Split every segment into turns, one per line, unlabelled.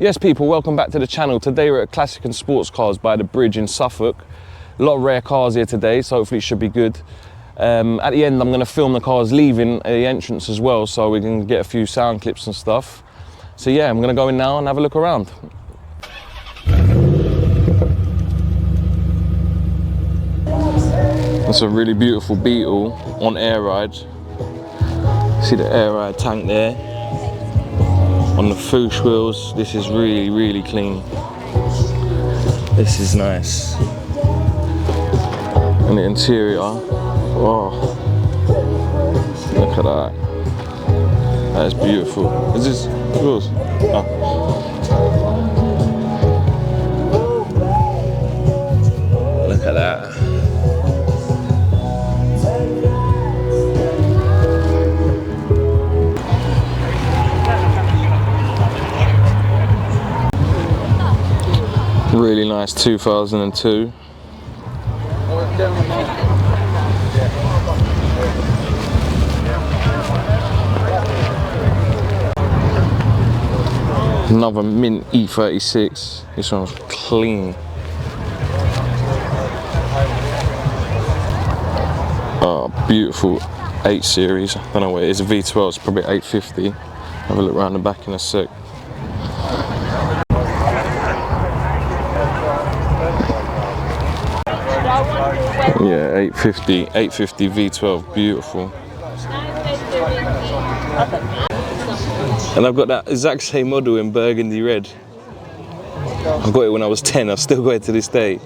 Yes people, welcome back to the channel. Today we're at Classic and Sports Cars by the bridge in Suffolk. A lot of rare cars here today, so hopefully it should be good. At the end I'm going to film the cars leaving the entrance as well, so we can get a few sound clips and stuff. So yeah, I'm going to go in now and have a look around. That's a really beautiful Beetle on air ride. See the air ride tank there. On the Foosh wheels, this is really clean. This is nice. And the interior, oh, look at that. That is beautiful. Is this yours? Oh. Look at that. Really nice 2002. Another mint E36. This one's clean. Oh, beautiful 8 series. I don't know what it is. A V12, it's probably 850. Have a look around the back in a sec. Yeah, 850 V12, beautiful. And I've got that exact same model in burgundy red. I got it when I was 10, I've still got it to this day.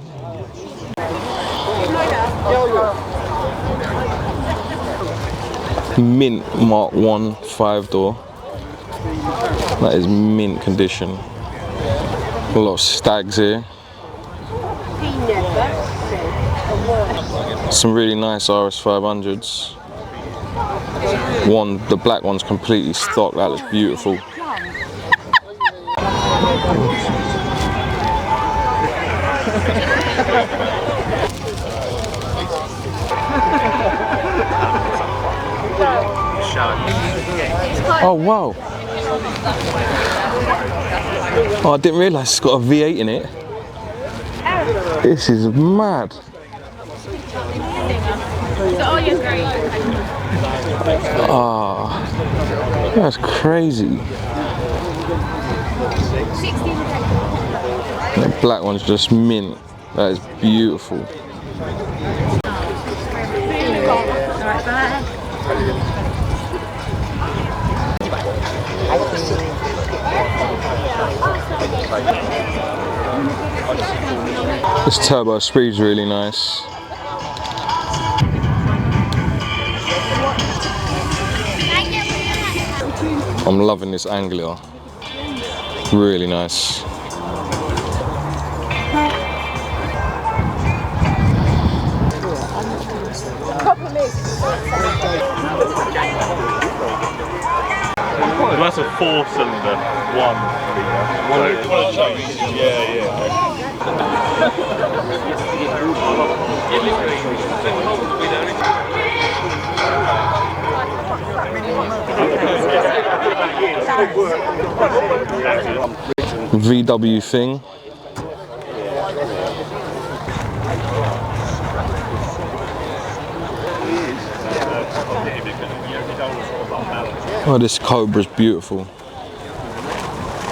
Mint Mark 1 5-door. That is mint condition. A lot of stags here. Some really nice RS 500s. The black one's completely stock, that looks beautiful. Oh wow. Oh, I didn't realise it's got a V8 in it. This is mad. Oh, that's crazy. The black one's just mint. That is beautiful. This turbo speed's really nice. I'm loving this Anglia. Really nice.
That's a 4-cylinder, 1 litre.
VW thing. Oh, this Cobra's beautiful.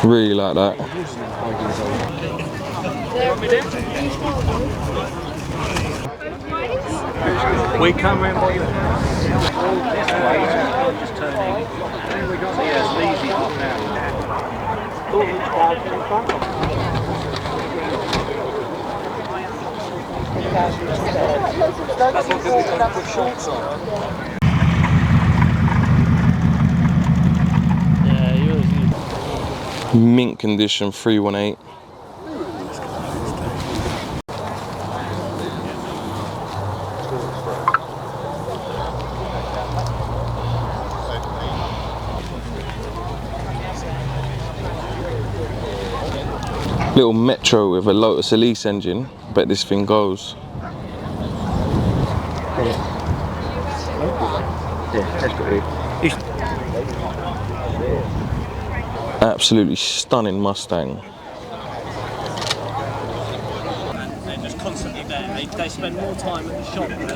Really like that.
We come round by your house. This way, just turning. So yeah, it's easy half an
hour. Mint condition 318. Little Metro with a Lotus Elise engine. Bet this thing goes. Absolutely stunning Mustang.
And they're just constantly there. They spend more time at the shop than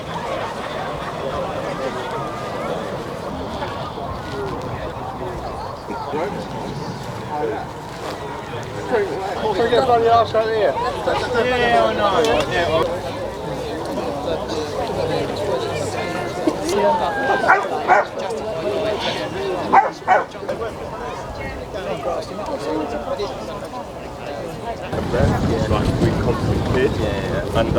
yeah, I know. Yeah.
Like really confident kid, and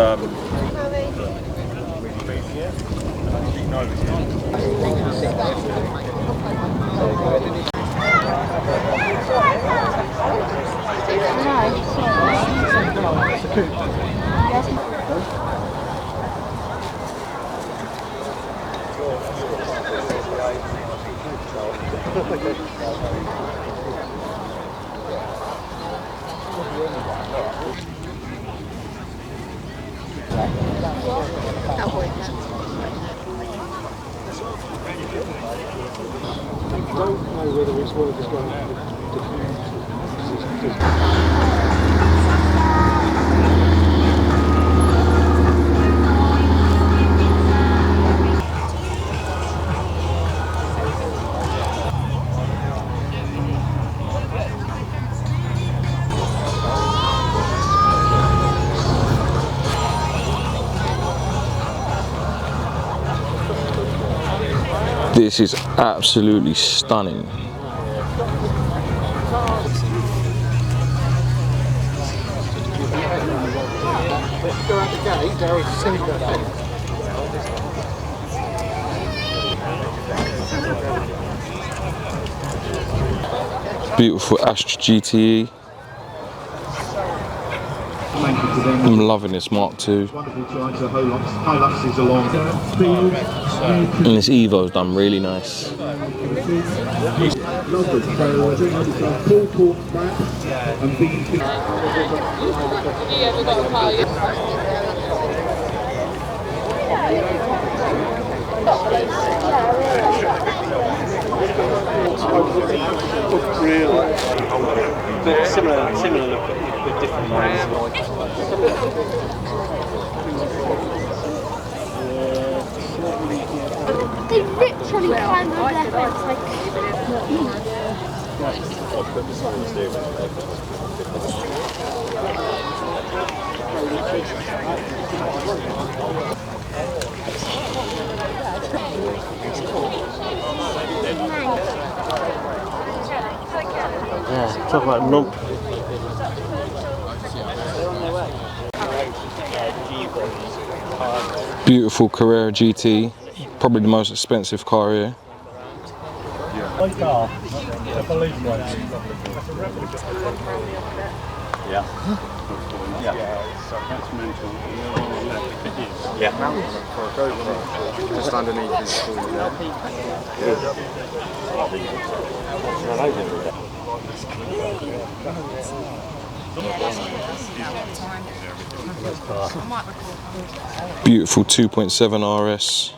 don't know whether it's worth just going
This is absolutely stunning.
go out the gate, they'll see that.
Beautiful Astra GTE. I'm loving this Mark II.
wonderful drives, the Hilux is along.
And this Evo's done really nice.
Really? But similar look, but different ones.
They literally climbed over their fence like...
Yeah, talk about lump.
Beautiful Carrera GT. Probably the most expensive car here.
Just underneath his
Beautiful 2.7 RS.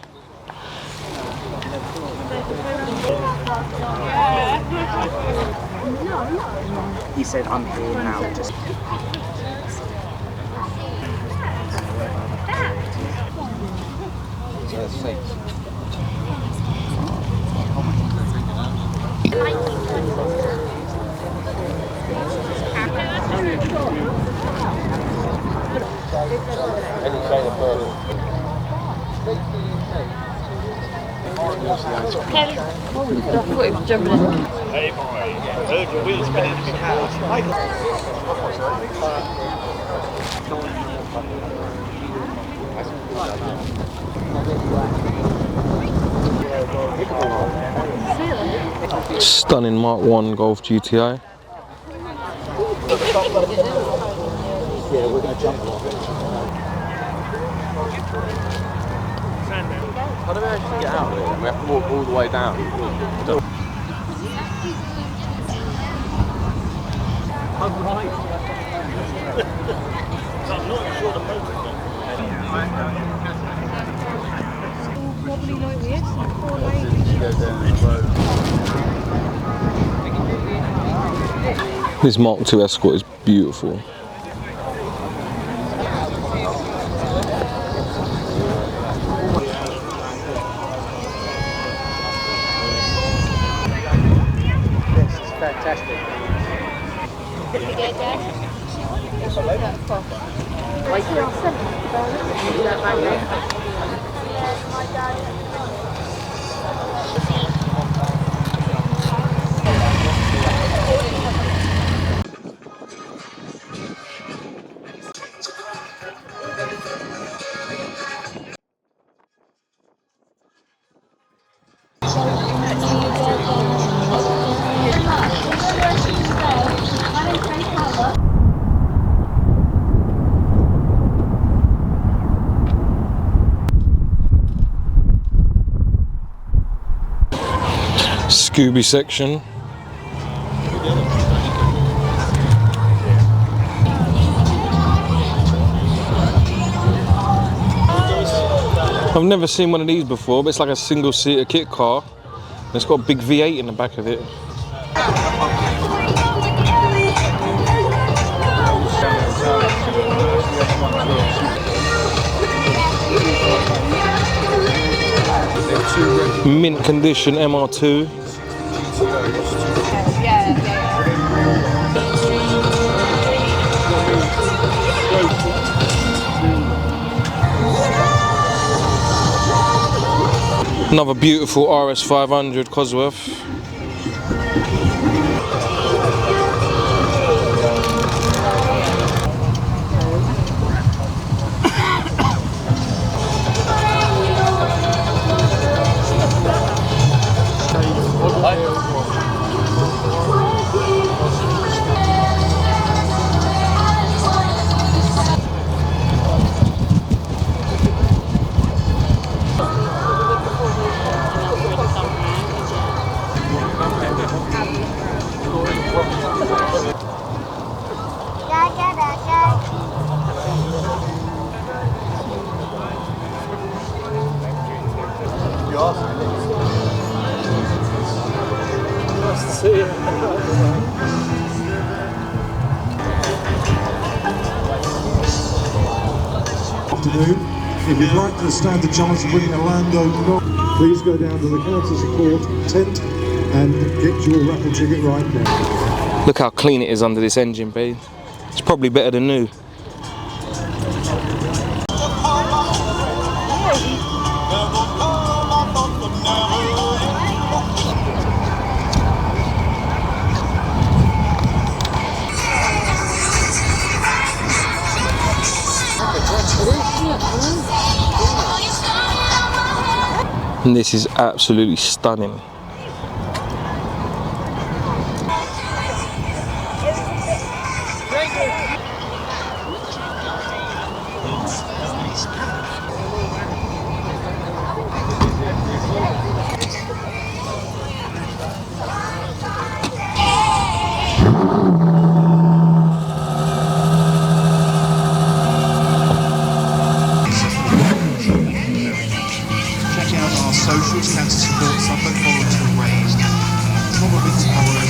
He said, I'm here now, just...
Hey boy, heard your wheels spinning in the house.
Stunning Mark 1 Golf GTI.
Yeah, we're going to jump on it.
How do we actually get out of it? We have to walk all the way down.
I'm right. I'm not sure the motor's
Probably like this, like 4 ladies.
Go down the road.
This Mark II Escort is beautiful.
This is fantastic.
Scooby section. I've never seen one of these before, but it's like a single-seater kit car. And it's got a big V8 in the back of it. Mint condition MR2. Another beautiful RS500 Cosworth.
Afternoon. If you'd like to stand a chance of winning a Land Rover, please go down to the Cancer Support tent and get your raffle ticket right now.
Look how clean it is under this engine bay. It's probably better than new. And this is absolutely stunning.
Socials, Cancer Support, Suffolk, voluntary raised, probably tomorrow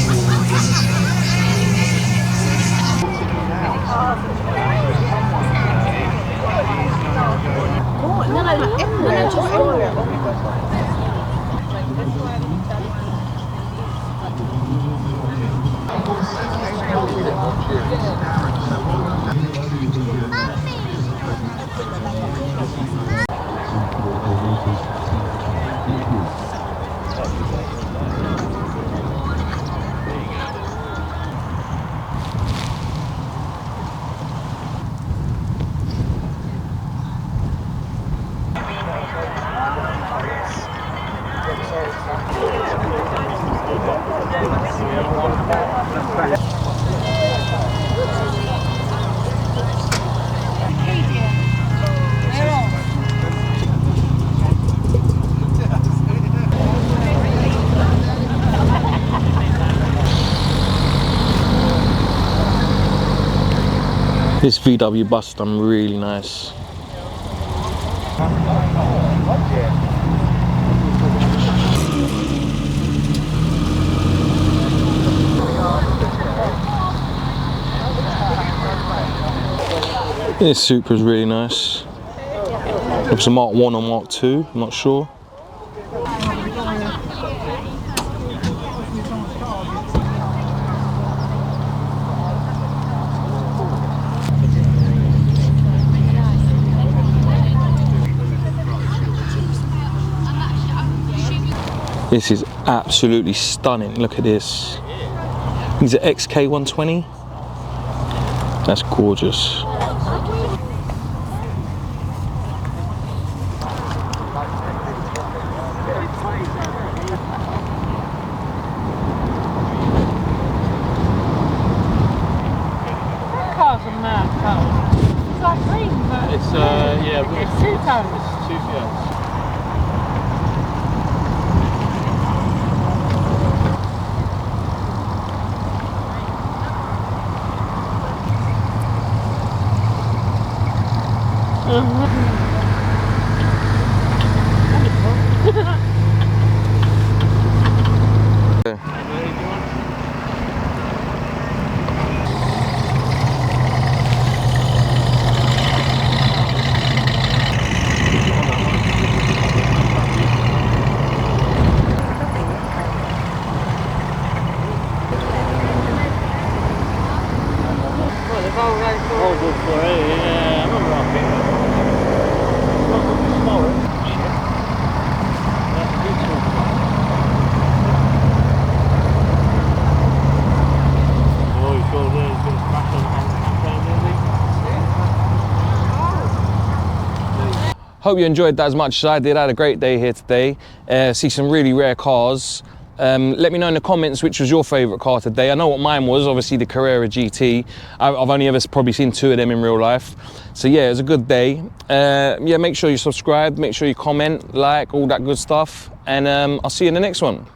This VW bus done really nice. This Supra is really nice. It's a Mark 1 or Mark 2, I'm not sure. This is absolutely stunning. Look at this. These are XK120. That's gorgeous.
Cars are mad cars. It's like green, but
It's yeah,
it's two-tone.
it's two, yeah. All good for it, yeah. I remember I picked it. Not good for tomorrow. Shit. That's beautiful. Oh, you saw there, he's got a scratch on the handicap down there.
Hope you enjoyed that as much as I did. I had a great day here today. See some really rare cars. Let me know in the comments which was your favourite car today. I know what mine was, obviously the Carrera GT. I've only ever probably seen 2 of them in real life. So yeah, it was a good day. Yeah, make sure you subscribe, make sure you comment, like, all that good stuff. And I'll see you in the next one.